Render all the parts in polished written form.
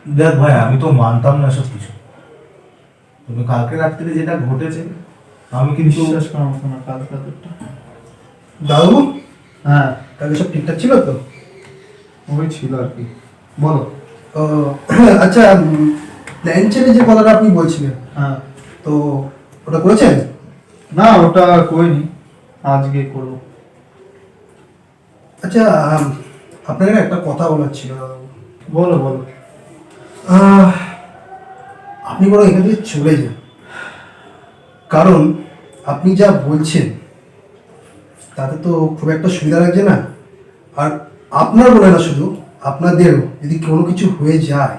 দেখ ভাই, আমি তো মানতাম না সব কিছু। তবে কালকে রাত্রে যেটা ঘটেছে, আমি কিন্তু বিশ্বাস করার মতো না কাল রাতেরটা। দাদু, হ্যাঁ, কালকে সব ঠিকঠাক ছিল তো? ওই ছিল আর কি। বলো। ও, আচ্ছা, প্ল্যান চেঞ্জের যে কথাটা আপনি বলছিলেন, হ্যাঁ, তো ওটা করেছেন? না ওটা করিনি, আজকে করবো। আচ্ছা, আপনাকে একটা কথা বলার ছিল দাদু। বলো বলো। আহ, আপনি বরং এখান থেকে চলে যান, কারণ আপনি যা বলছেন তাতে তো খুব একটা সুবিধা লাগছে না। আর আপনার বলে না, শুধু আপনাদেরও যদি কোনো কিছু হয়ে যায়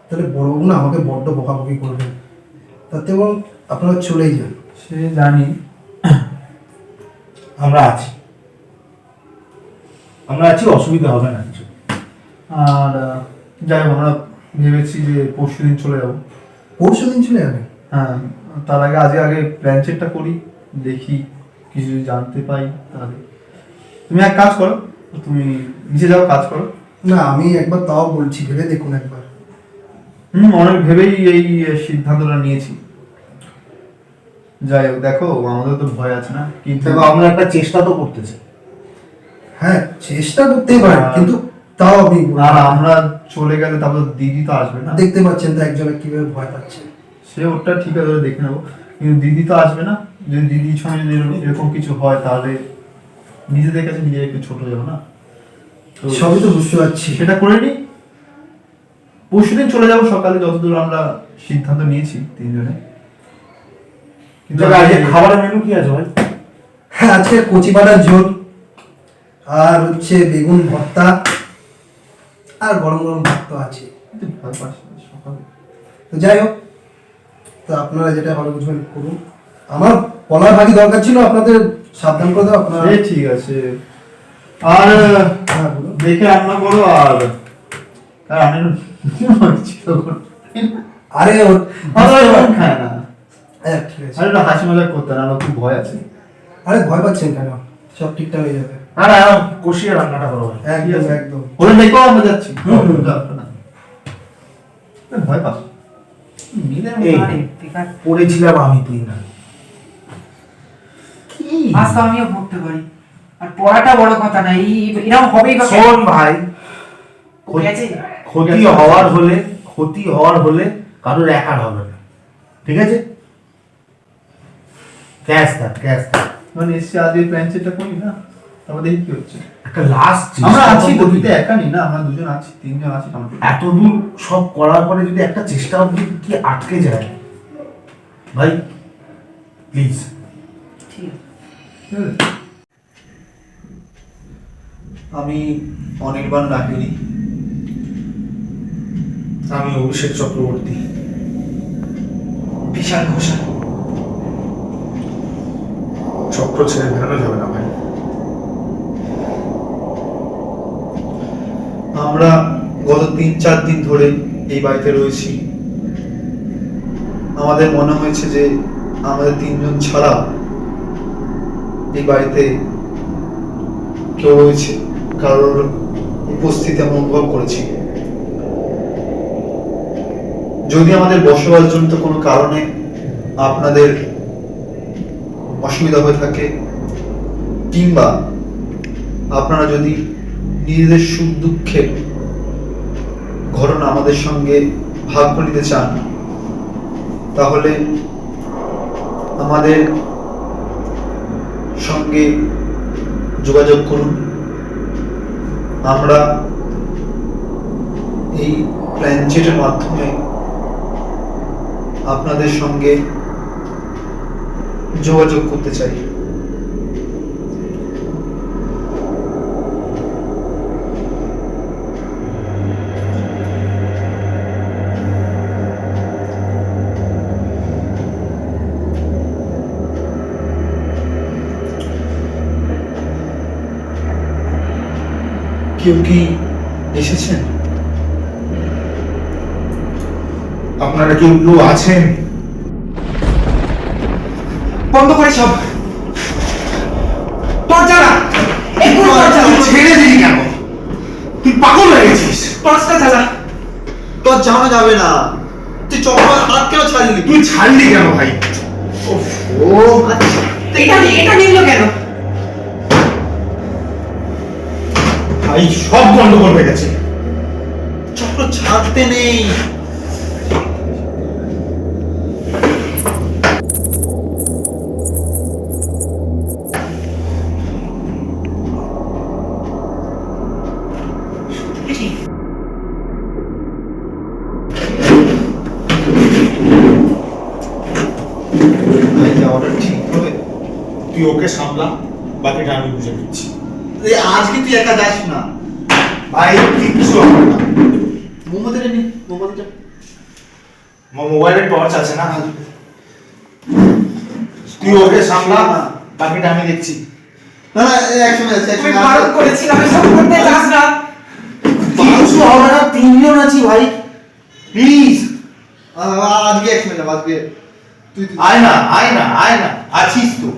তাহলে বড়বাবু না আমাকে বড্ড বকাবকি করবেন। তাতে বরং আপনারা চলেই যান। সে জানি। আমরা আছি, অসুবিধা হবে না কিছু। আর যাই হোক, আমরা ভেবেছি যে পরশু দিন চলে যাবো। পরশু দিন চলে যাবেন? হ্যাঁ, তার আগে আগে প্ল্যান চেকটা করি, দেখি কিছু যদি জানতে পাই তাহলে। তুমি এক কাজ করো, তুমি নিচে যাও, কাজ করো। না, আমি একবার তাও বলছি, ভেবে দেখুন একবার। অনেক ভেবেই এই সিদ্ধান্তটা নিয়েছি। যাই হোক, দেখো আমাদের তো ভয় আছে না, কিন্তু তবে আমরা একটা চেষ্টা তো করতেছি। হ্যাঁ, চেষ্টা করতেই পারেন, কিন্তু তাও আপনি আর আমরা চলে গেলে তারপর দিদি তো আসবে না। দেখতে পাচ্ছেন তো একজনে কিভাবে ভয় পাচ্ছে। সে ওটা ঠিক আছে, ওটা দেখে নেবো, কিন্তু দিদি তো আসবে না। যদি দিদির সঙ্গে যদি এরকম কিছু হয় তাহলে নিজেদের কাছে নিজে একটু ছোট যাবো না। তো সবই তো বুঝতে পারছি। সেটা করে নি। পরশুদিন চলে যাবো সকালে, যতদূর আমরা সিদ্ধান্ত নিয়েছি তিনজনে। কিন্তু তবে আজকে খাবারের মেনু কি আছে ভাই? হ্যাঁ, আজকে কচি পাটার ঝোল, আর হচ্ছে বেগুন ভর্তা, আর গরম গরম ভাত তো আছে। তুই ভয় পাস না সকালে। তো যাই হোক, তো আপনারা যেটা ভালো বুঝবেন করুন। আমার বলার ভাগই দরকার ছিল আপনাদের সাবধান করে দেওয়া। আপনারা সে ঠিক আছে। আর হ্যাঁ, বলুন। দেখে রান্না করো। আর আমি ছিল আরে খায় না। হ্যাঁ, ঠিক আছে। আরে একটা হাসি মজাক করতে না, আমার খুব ভয় আছে। আরে ভয় পাচ্ছেন কেন? সব ঠিকঠাক হয়ে যাবে। না, কষিয়ে রান্নাটা করো ভাই। একদম একদম। ওরা দেখো আমরা যাচ্ছি। হুম। ভয় পাস? পড়েছিলাম আমি, তুই না। আজ তো আমিও পড়তে পারি, আর পড়াটা বড় কথা না, এরকম হবেই বা কেন? শোন ভাই, ঠিক আছে? ক্ষতি হওয়ার হলে কারোর একার হবে না, ঠিক আছে? ক্যাশ থাক। মানে এসে আজকে প্ল্যান সেটটা করি না, তারপর দেখি কি হচ্ছে। একটা লাস্ট আমরা আছি তো, তুই তো একা নি না, আমরা দুজন আছি, তিনজন আছি। এত দূর সব করার পরে যদি একটা চেষ্টা অবধি কি আটকে যায় ভাই, প্লিজ। ঠিক আছে। আমি অনির্বাণ লাহিড়ী। আমি অভিষেক চক্রবর্তী। বিশাল ঘোষাল। চক্র ছেড়ে বেরোনো যাবে না ভাই। আমরা গত 3-4 দিন ধরে এই বাড়িতে রয়েছি। আমাদের মনে হয়েছে যে আমাদের তিনজন ছাড়া এই বাড়িতে কেউ রয়েছে, কারোর উপস্থিতি আমরা অনুভব করেছি। যদি আমাদের বসবাসজনিত কোনো কারণে আপনাদের অসুবিধা হয়ে থাকে, কিংবা আপনারা যদি নিজেদের সুখ দুঃখের ঘটনা আমাদের সঙ্গে ভাগ করে নিতে চান, তাহলে আমাদের সঙ্গে যোগাযোগ করুন। আমরা এই প্ল্যানচেটের মাধ্যমে আপনাদের সঙ্গে যোগাযোগ করতে চাই। কেউ কি এসেছেন? আপনারা কেউ কেউ আছেন? বন্ধ করে সব দরজা না, একটু দরজা ছেড়ে দিলি কেন? তুই পাগল হয়ে গেছিস? পাঁচটা জ্বালা। আর জানা যাবে না। তুই চপ্পল হাত কেন ছাড়লি? তুই ছাড়লি কেন ভাই? ও এটা নিলো কেন? ভাই সব গন্ডগোল হয়ে গেছে। চপ্পল ছাড়তে নেই। ভাই যাওয়াটা ঠিক হবে? তুই ওকে সামলা, বাকিটা আমি বুঝে নিচ্ছি। এই আজকে তুই একা যাস না। ভাই কিচ্ছু হবে না। মোমোতে নে, মোমোতে। মোবাইলের টর্চ আছে না? তুই ওকে সামলা, বাকিটা আমি দেখছি। না না, একসঙ্গে আছে, তুমি একসঙ্গে বারণ আছে। করেছিলাম এসব করতে যাস না। কিচ্ছু হবে না, তিনজন আছি ভাই, প্লিজ। আজকে একসঙ্গে যাবো, আজকে তুই আয় না, আয় না, আয় না, আছিস তো।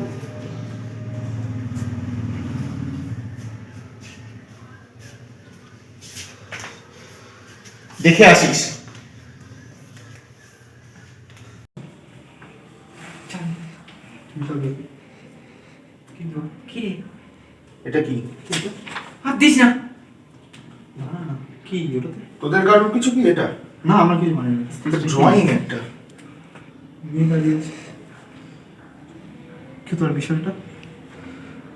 দেখে আসিস। কি রে? এটা কি? হাত দিস না। কি ওটাতে? তোদের কারোর কিছু কি এটা? না আমার কিছু মানে না। ড্রয়িং একটা। কি তোর বিষয়টা?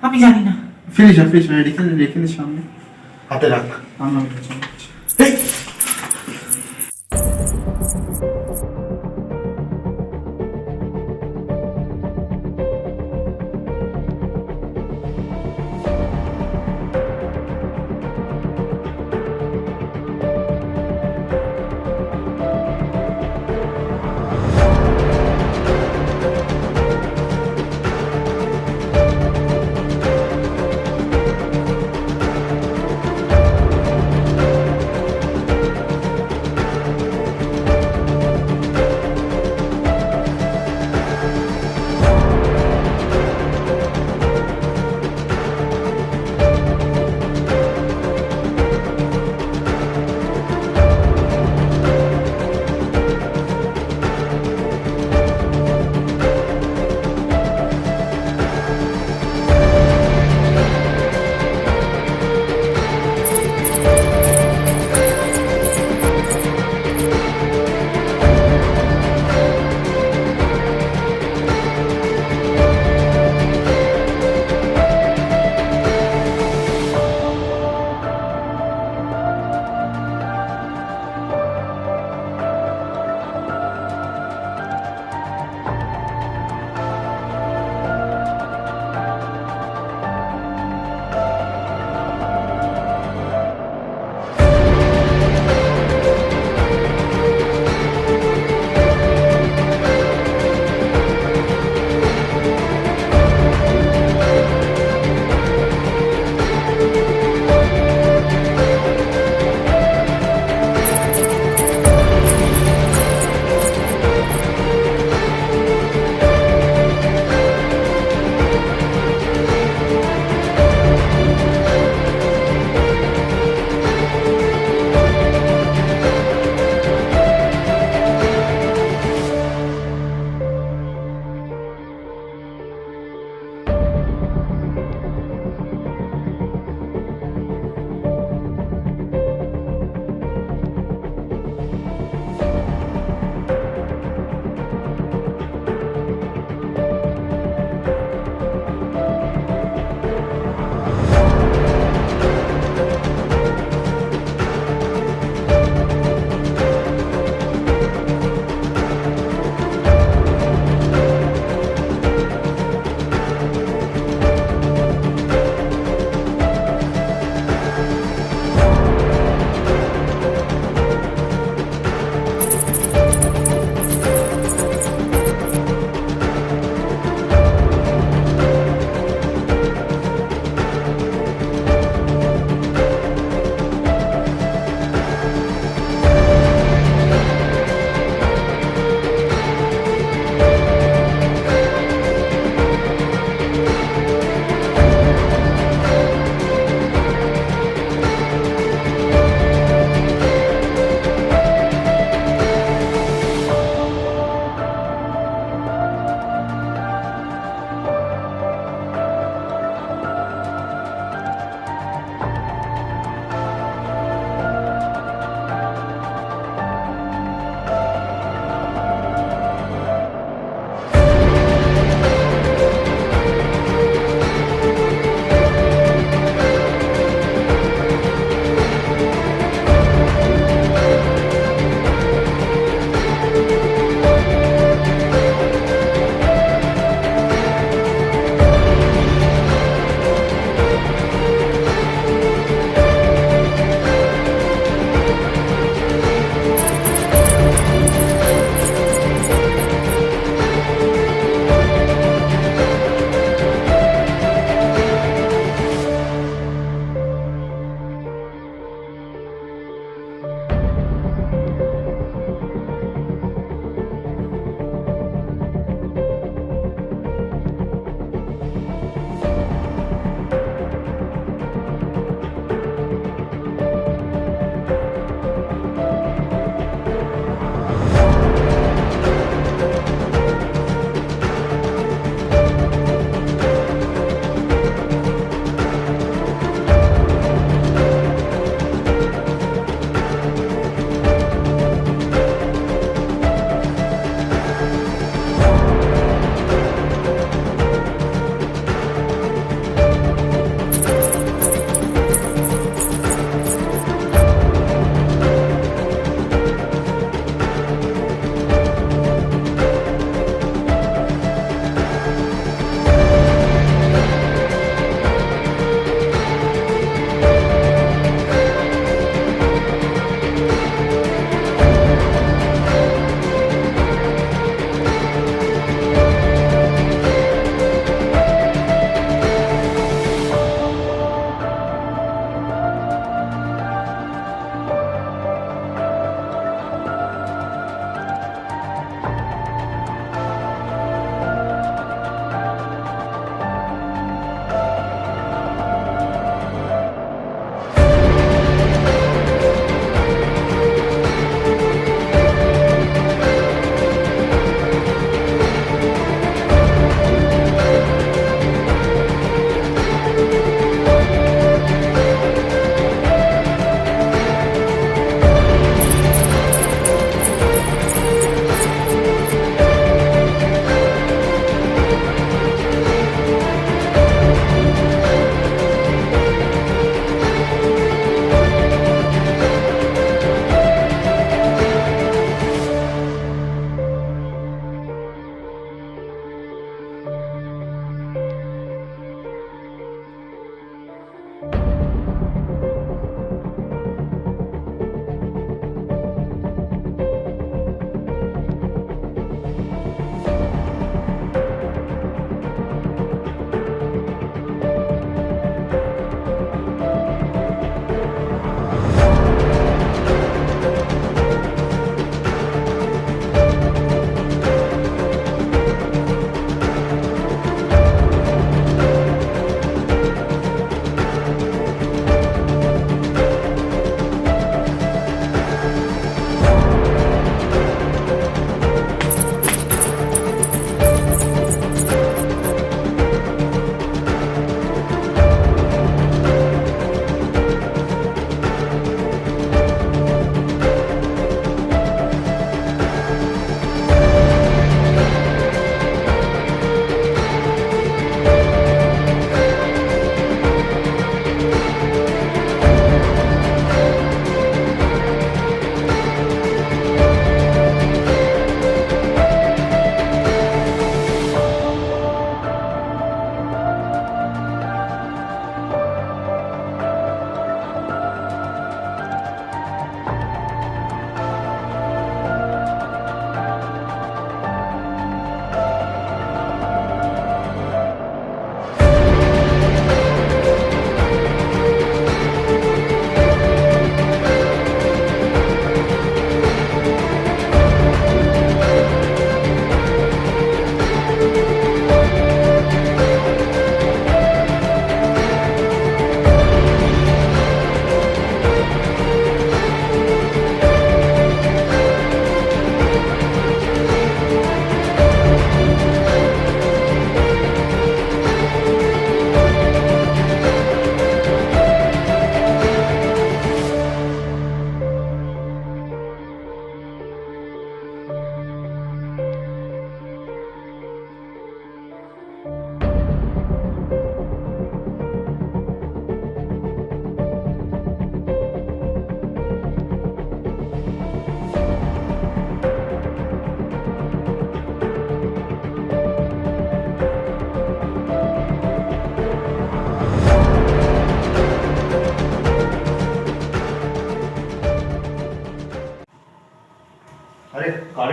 আমি জানি না। ফিনিশ রেখে দে সামনে। হাতে রাখ। আমার এই,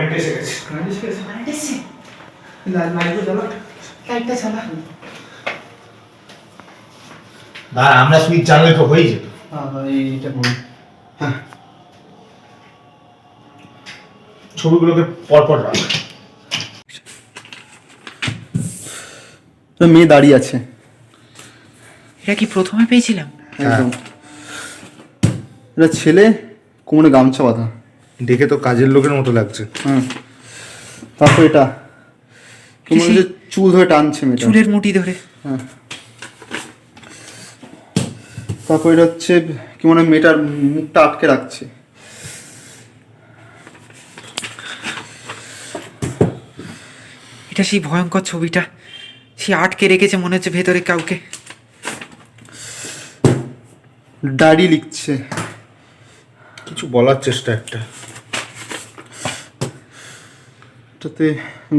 কারেন্ট এসে গেছে। কারেন্ট এসছে? লাইটটা জ্বালা। লাইটটা চালা। দাঁড়া, আমরা সুইচ জানলে তো হয়ে যেত। এইটা বলুন। হ্যাঁ, ছবিগুলোকে পরপর রাখ। মেয়ে দাঁড়িয়ে আছে। এটা কি প্রথমে পেয়েছিলাম? একদম। এটা ছেলে, কোমরে গামছা বাঁধা। দেখে তো কাজের লোকের মতো লাগছে। হ্যাঁ, তারপর এটা কেমন যে চুল ধরে টানছে মেয়েটা। চুলের মুঠি ধরে। হ্যাঁ, তারপর এটা হচ্ছে কি মনে হয় মেয়েটার মুখটা আটকে রাখছে। এটা সেই ভয়ঙ্কর ছবিটা, সে আটকে রেখেছে মনে হচ্ছে ভেতরে কাউকে। ডায়েরি লিখছে। কিছু বলার চেষ্টা একটা। এটাতে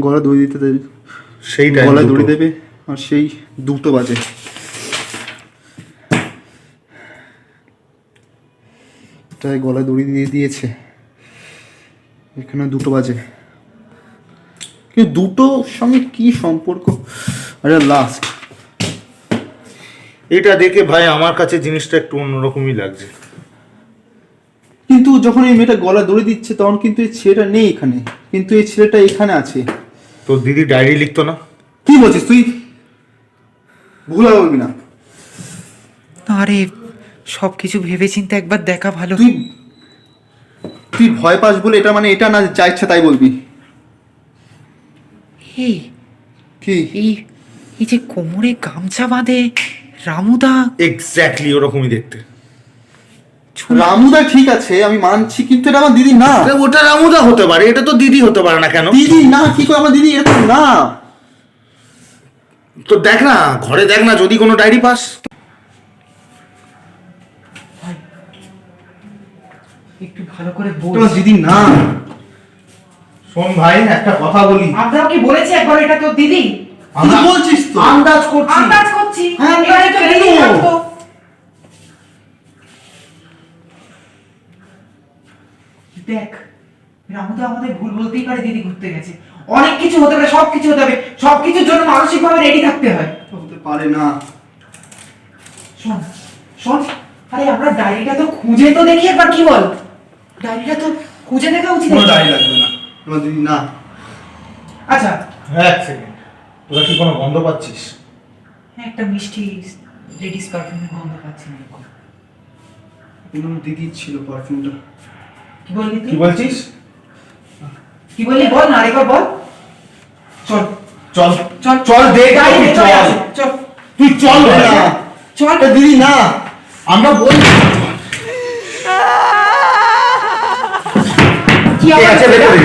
গলা দড়ি দিতে দেবে, সেই গলায় দড়ি দেবে, আর সেই 2টো বাজে। এটাই গলায় দড়ি দিয়ে দিয়েছে, এখানে 2টো বাজে। কিন্তু 2টোর সঙ্গে কি সম্পর্ক? আরে লাস্ট এটা দেখে ভাই আমার কাছে জিনিসটা একটু অন্যরকমই লাগছে। কিন্তু যখন এই মেয়েটা গলায় দড়ি দিচ্ছে তখন কিন্তু এই ছেলেটা নেই এখানে, কিন্তু এই ছেলেটা এখানে আছে। তোর দিদি ডায়েরি লিখতো না? কি বলছিস তুই? ভুল বলবি না। আরে সব কিছু ভেবেচিন্তে একবার দেখা ভালো। তুই তুই ভয় পাস বলে এটা মানে এটা না যা ইচ্ছা তাই বলবি। এই কি এই এই যে কোমরে গামছা বাঁধে রামুদা, এক্স্যাক্টলি ওরকমই দেখতে। রামুদা ঠিক আছে আমি মানছি, কিন্তু এটা আমার দিদি না। ওটা রামুদা হতে পারে, এটা তো দিদি হতে পারে না। কেন দিদি না? কি করে আমার দিদি এরকম না? তো দেখ না, ঘরে দেখ না, যদি কোনো ডায়েরি পাস। একটু ভালো করে বল। তোমার দিদি না। শোন ভাই, একটা কথা বলি। আমরাও কি বলেছি একবার এটা তোর দিদি? কি বলছিস তো? আন্দাজ করছি। আন্দাজ করছি। হ্যাঁ, এবারে তো কেন? দিদি থাকতো। দেখ রামুদা আমাদের ভুল বলতেই পারে, দিদি ঘুরতে গেছে। অনেক কিছু হতে পারে, সব কিছু হতে পারে, সব কিছুর জন্য মানসিকভাবে রেডি থাকতে হয়। হতে পারে না। শোন শোন, আরে আমরা ডায়েরিটা তো খুঁজে তো দেখি একবার, কি বল? ডায়েরিটা তো খুঁজে দেখা উচিত। কোনো ডায়েরি লাগবে না, আমার দিদি না। আচ্ছা এক সেকেন্ড, তোরা কি কোনো গন্ধ পাচ্ছিস? হ্যাঁ, একটা মিষ্টি লেডিস পারফিউমের গন্ধ পাচ্ছি না। কিন্তু আমার দিদি ছিল পারফিউমটা। কি বললি কি তুই? বলছিস? কি বললি বল না, আরেকবার বল। চল চল চল চল, দেখ ডায়েরি তুই চলে চল। আসে, চল তুই চল ভাই। না, চল। এটা দিদি না। আমরা বলছি। কি কে আবার আছে ভেতরে?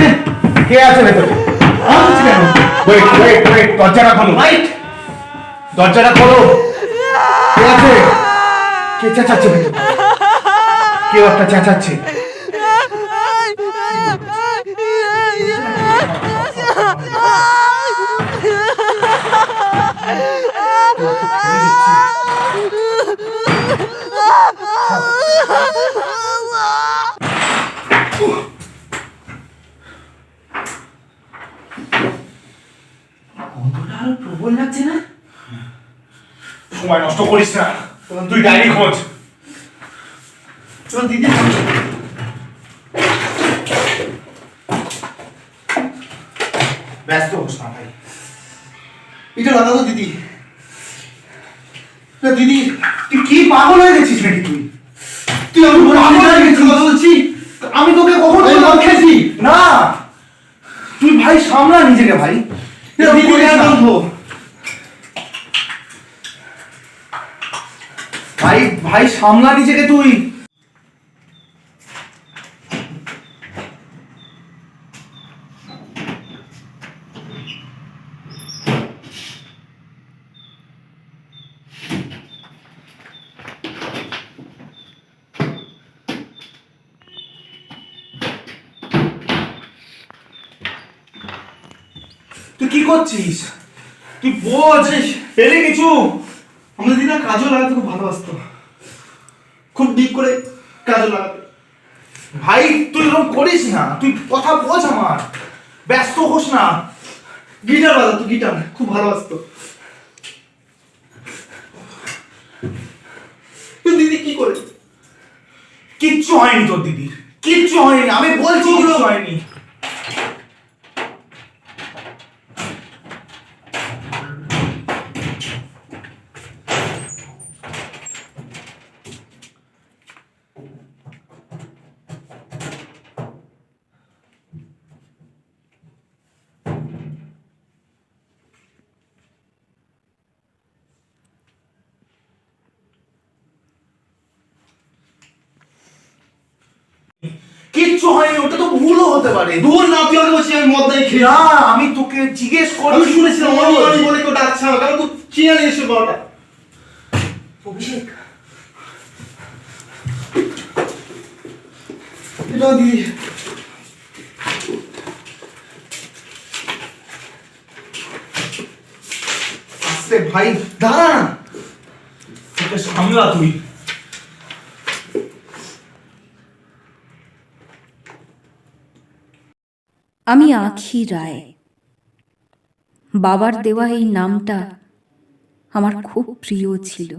কে আছে ভেতরে? ওয়েট ওয়েট ওয়েট, দরজাটা খোলো। দরজাটা খোলো। কে আছে? কে চেঁচাচ্ছে ভেতরে? কেউ একটা চেঁচাচ্ছে। গন্ধটা আরো প্রবল লাগছে না? সময় নষ্ট করিস না, তুই ডায়েরি খোঁজ। তোমার দিদি ব্যস্ত হোস না ভাই। এটা লাগাতো দিদি। এটা দিদি। তুই কি পাগল হয়ে গেছিস নাকি তুই? তুই আমি পাগল হয়ে গেছিস? কথা বলছি। আমি তোকে কখন আমি মদ খেয়েছি? না, তুই ভাই সামলা নিজেকে ভাই। এটা দিদি করিস না। বলবো। ভাই ভাই সামলা নিজেকে তুই। তুই কি করছিস? তুই বোঝ পেলে কিছু। আমাদের দিদি না কাজও লাগাতে খুব ভালোবাসতো, খুব ডিপ করে কাজও লাগাতে। ভাই তুই এরকম করিস না, তুই কথা বোঝ আমার। ব্যস্ত হোস না। গিটার বাজাতো, গিটার খুব ভালো বাজতো। কিন্তু দিদি কি করে? কিচ্ছু হয়নি তোর দিদির, কিচ্ছু হয়নি, আমি বলছি কিচ্ছু হয়নি। কিচ্ছু হয়নি, ওটা তো ভুলও হতে পারে। দূর না, তুই আমাকে বলছিস আমি মদ নাই খেয়ে। না, আমি তোকে জিজ্ঞেস আমি করছি, শুনেছিলাম অনিমানি বলে কেউ ডাকছে আমাকে, আমি তো চিনে নিয়ে এসে বড়টা। অভিষেক, এটা দিদি। আস্তে ভাই, দাঁড়া না। তোকে সামলা তুই। আমি আঁখি রায়। বাবার দেওয়া এই নামটা আমার খুব প্রিয় ছিল,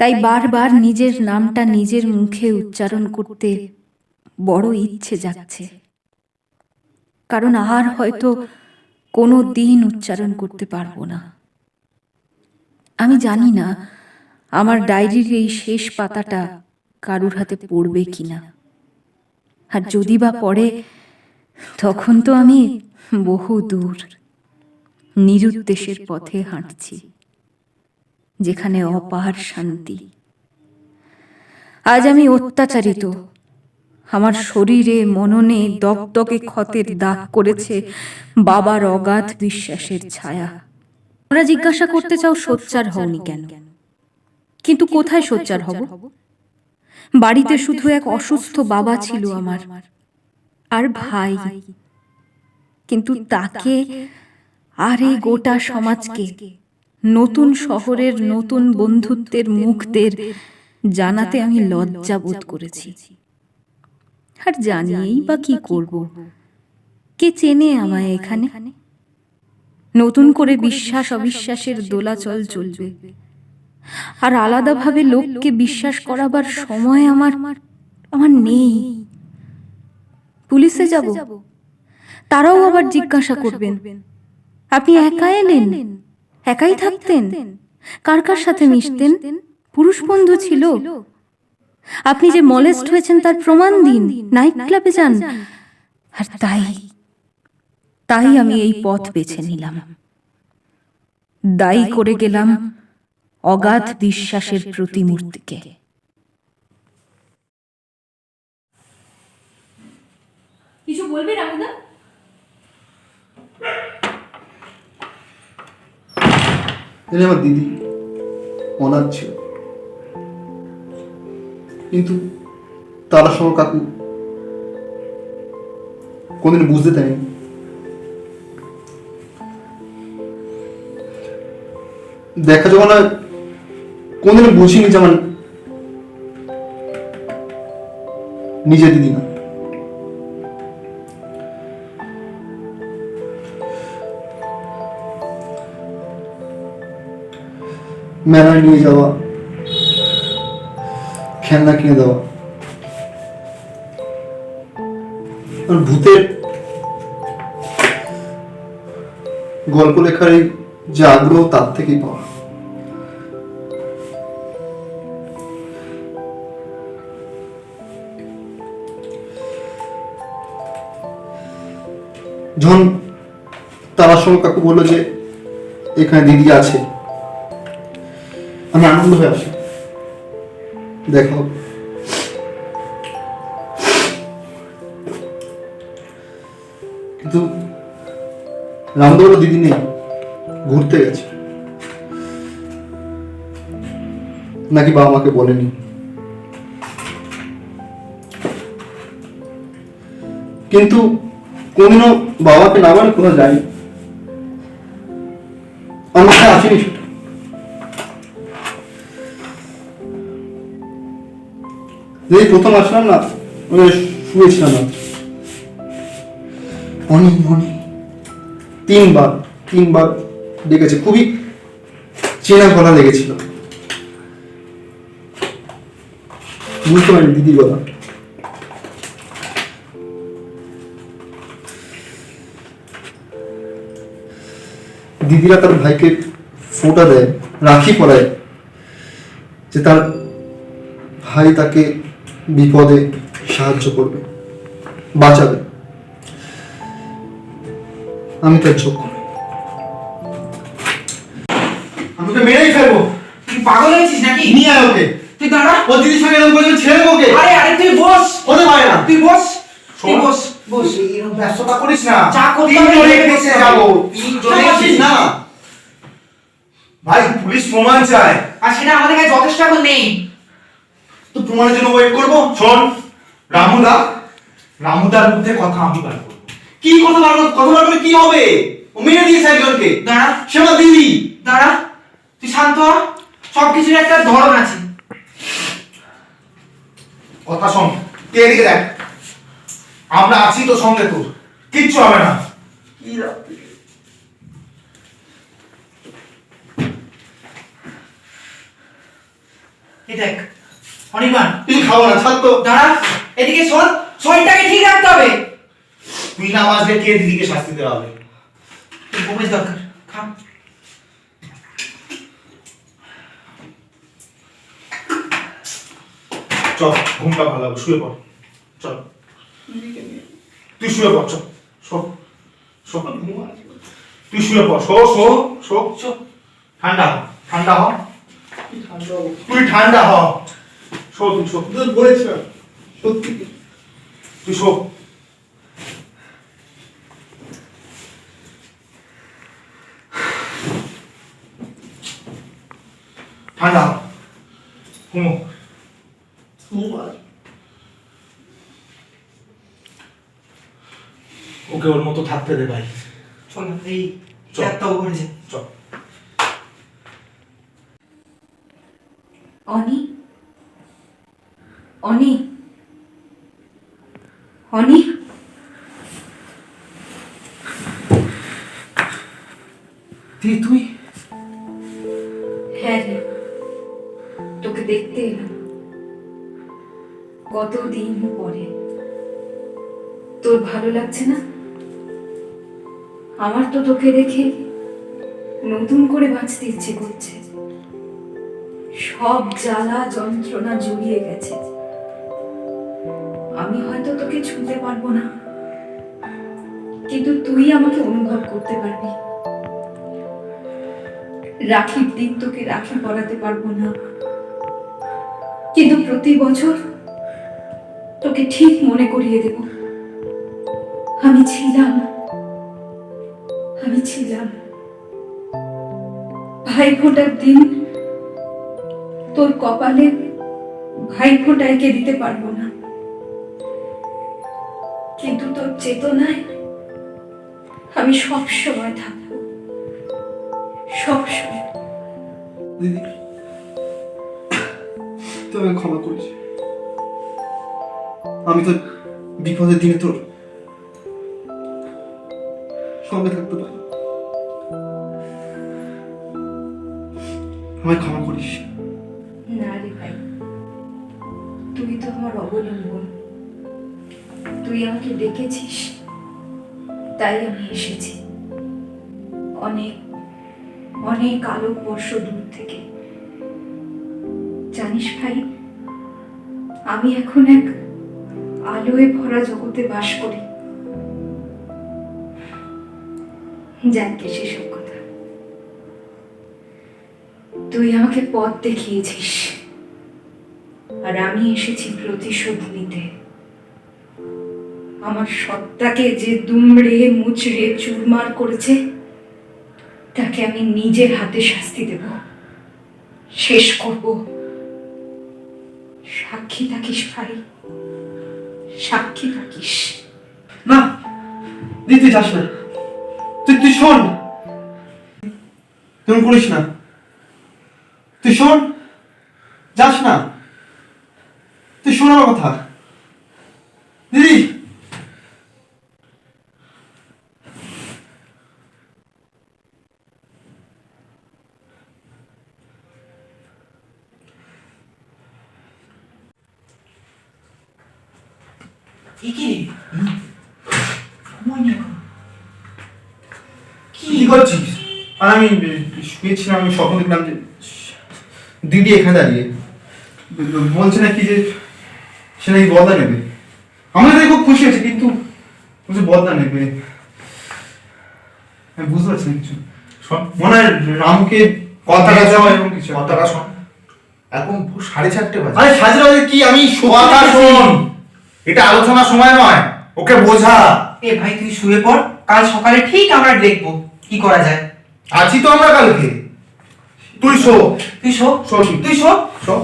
তাই বারবার নিজের নামটা নিজের মুখে উচ্চারণ করতে বড় ইচ্ছে যাচ্ছে, কারণ আর হয়তো কোনো দিন উচ্চারণ করতে পারবো না। আমি জানি না আমার ডায়েরির এই শেষ পাতাটা কারুর হাতে পড়বে কিনা, আর যদি বা পড়ে তখন তো আমি বহু দূর নিরুদ্দেশের পথে হাঁটছি, যেখানে অপার শান্তি। আজ আমি অত্যাচারিত, আমার শরীরে মননে দগদগে ক্ষতের দাগ করেছে বাবার অগাধ বিশ্বাসের ছায়া। তোমরা জিজ্ঞাসা করতে চাও সোচ্চার হওনি কেন, কিন্তু কোথায় সোচ্চার হব? বাড়িতে শুধু এক অসুস্থ বাবা ছিল আমার, আর ভাই, কিন্তু তাকে আর এই গোটা সমাজকে, নতুন শহরের নতুন বন্ধুত্বের মুখদের জানাতে আমি লজ্জা বোধ করেছি। আর জানিয়েই বা কি করব? কে চেনে আমায় এখানে? নতুন করে বিশ্বাস অবিশ্বাসের দোলাচল চলবে, আর আলাদাভাবে লোককে বিশ্বাস করাবার সময় আমার নেই। পুলিশে যাব, তারাও আবার জিজ্ঞাসা করবেন, আপনি একা এলেন, একাই থাকতেন, কার কার সাথে মিশতেন, পুরুষ বন্ধু ছিল, আপনি যে মলেস্ট হয়েছেন তার প্রমাণ দিন, নাইট ক্লাবে যান। আর তাই আমি এই পথ বেছে নিলাম, দায়ী করে গেলাম অগাধ বিশ্বাসের প্রতিমূর্তিকে। কিছু বলবে রাহুদা? তিনি আমার দিদি, অনাথ ছিল, কিন্তু তারাশঙ্কর কাকু কোনদিন বুঝতে দেয়নি। দেখা যখন কোনদিন বুঝিনি যে আমার নিজের দিদি না। মেলায় নিয়ে যাওয়া, খেলনা কিনে দেওয়া, আর ভূতের গল্প লেখার এই যে আগ্রহ, তার থেকেই পাওয়া। যখন তারাশঙ্কর কাকু বললো যে এখানে দিদি আছে, আমি আনন্দ হয়ে আসি, দেখা হবে। কিন্তু রামদেবর দিদি নেই, ঘুরতে গেছে, নাকি বাবা মাকে বলেনি। কিন্তু কোনদিনও বাবাকে না বলে কোথাও যায়নি, আমার কাছে আসেনি সেটা। যেই প্রথম আসলাম না, শুয়েছিলাম না, অনেক মনে তিনবার তিনবার ডেকেছে, খুবই চেনা গলা লেগেছিল, বুঝতে পারিনি দিদির গলা। দিদিরা তার ভাইকে ফোঁটা দেয়, রাখি পরায়, যে তার ভাই তাকে বিপদে সাহায্য করবে, বাঁচাবে। আমি তার যোগ্য নই। আমি তো মেরেই ফেলবো। তুই পাগল হয়েছিস নাকি? নিয়ে আয় ওকে। তুই দাঁড়া। ও দিদির সঙ্গে এরকম করে ছেড়ে দেবো ওকে? আরে আরে তুই বস। হতে পারে না। তুই বস। তুই শোন। বস বস। এরকম ব্যস্ততা করিস না। যা করতে তিনজনে হবে ফেসে করতে হবে। যাবো। তিনজনে আসিস না। ভাই পুলিশ প্রমাণ চায়। আর সেটা আমাদের কাছে যথেষ্ট এখন নেই। তো প্রমাণের জন্য ওয়েট করবো। শোন রামুদার মধ্যে কথা আমি বার করবো। কি কথা বললে কি হবে? ও মেরে দিয়েছে একজনকে। দাঁড়া সে আমার দিদি। দাঁড়া, তুই শান্ত হ। সবকিছুর একটা ধরন আছে। কথা শোন, কে এদিকে দেখ। আমরা আছি তো সঙ্গে, তোর কিচ্ছু হবে না। এই দেখ অনির্বাণ, কিছু খাবো না, ছাড় তো। দাঁড়া, এদিকে শোন। শরীরটাকে ঠিক রাখতে হবে। তুই না বাঁচলে কে দিদিকে শাস্তি দেওয়া হবে? তোর ঘুমের দরকার, খা। চল, ঘুমটা ভালো হবে, শুয়ে পড়। চল, তুই শুয়ে পড়। চল, শো শো। তুই শুয়ে পড়। Show show show show. ঠান্ডা হ, ঠান্ডা হ। তুই ঠান্ডা হ। শো, তুই শো। বলেছিলাম সত্যি। তুই শো। ঠান্ডা হ। ঘুমো। ওকে ওর মতো থাকতে দে ভাই। চল না, এই চল। চেয়ারটা উপরে যা। চল। অনি, অনি, অনি, তুই হ্যাঁ রে, তোকে দেখতে এলাম কতদিন পরে। তোর ভালো লাগছে না? আমার তো তোকে দেখে নতুন করে বাঁচতে ইচ্ছে করছে। সব জ্বালা যন্ত্রণা জড়িয়ে গেছে। আমি হয়তো তোকে ছুঁতে পারবো না, কিন্তু তুই আমাকে অনুভব করতে পারবি। রাখির দিন তোকে রাখি পরাতে পারবো না, কিন্তু প্রতি বছর তোকে ঠিক মনে করিয়ে দেব আমি ছিলাম, আমি ছিলাম। ভাই ফোঁটার দিন তোর কপালে ভাই ফোঁটা এঁকে দিতে পারবো না, কিন্তু তোর চেতনায় আমি সব সময় থাকবো, সব সময়। দিদি, তুই আমাকে ক্ষমা করিস। আমি তো বিপদের দিনে তোর সঙ্গে থাকতে পারি। আমায় ক্ষমা করিস। না রে ভাই, তুই তো আমার অবলম্বন। তুই আমাকে ডেকেছিস, তাই আমি এসেছি। অনেক অনেক আলোকবর্ষ দূর থেকে। জানিস ভাই, আমি এখন এক আলোয় ভরা জগতে বাস করি। জানকে সেসব কথা। তুই আমাকে পথ দেখিয়েছিস, আর আমি এসেছি প্রতিশোধ নিতে। আমার সত্তাকে যে দুমড়ে মুচড়ে চুরমার করেছে, তাকে আমি নিজের হাতে শাস্তি দেব, শেষ করব। সাক্ষী থাকিস ভাই, সাক্ষী থাকিস। না দিদি, তুই যাস না। তুই শোন, তুমি করিস না। তুই শোন, যাস না। তুই শোন আমার কথা। দিদি, এ কি রে? ঘুমোয়নি এখন। কি? কি করছিস? আর আমি শুয়েছিলাম, আমি স্বপ্ন দেখলাম যে দিদি এখানে দাঁড়িয়ে বলছে নাকি যে সে নাকি বদলা নেবে। আমরা তো খুব খুশি হয়েছে, কিন্তু বলছে বদলা নেবে। আমি বুঝতে পারছি না কিছু। মনে হয় রামকে কথাটা শোন, এরকম কিছু একটা। কথাটা শোন। এখন ভোর 4:30 বাজে। আরে সাজরা বাজে কি, আমি কথা শোন, এটা আলোচনার সময় নয়, ওকে বোঝা। এ ভাই তুই শুয়ে পড়, কাল সকালে ঠিক আমরা দেখবো কি করা যায়। আছি তো আমরা কালকে। তুই শো। তুই শো, শো তুই। তুই শো। শো।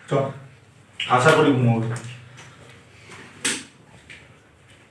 চল, আশা করি ঘুমোবে।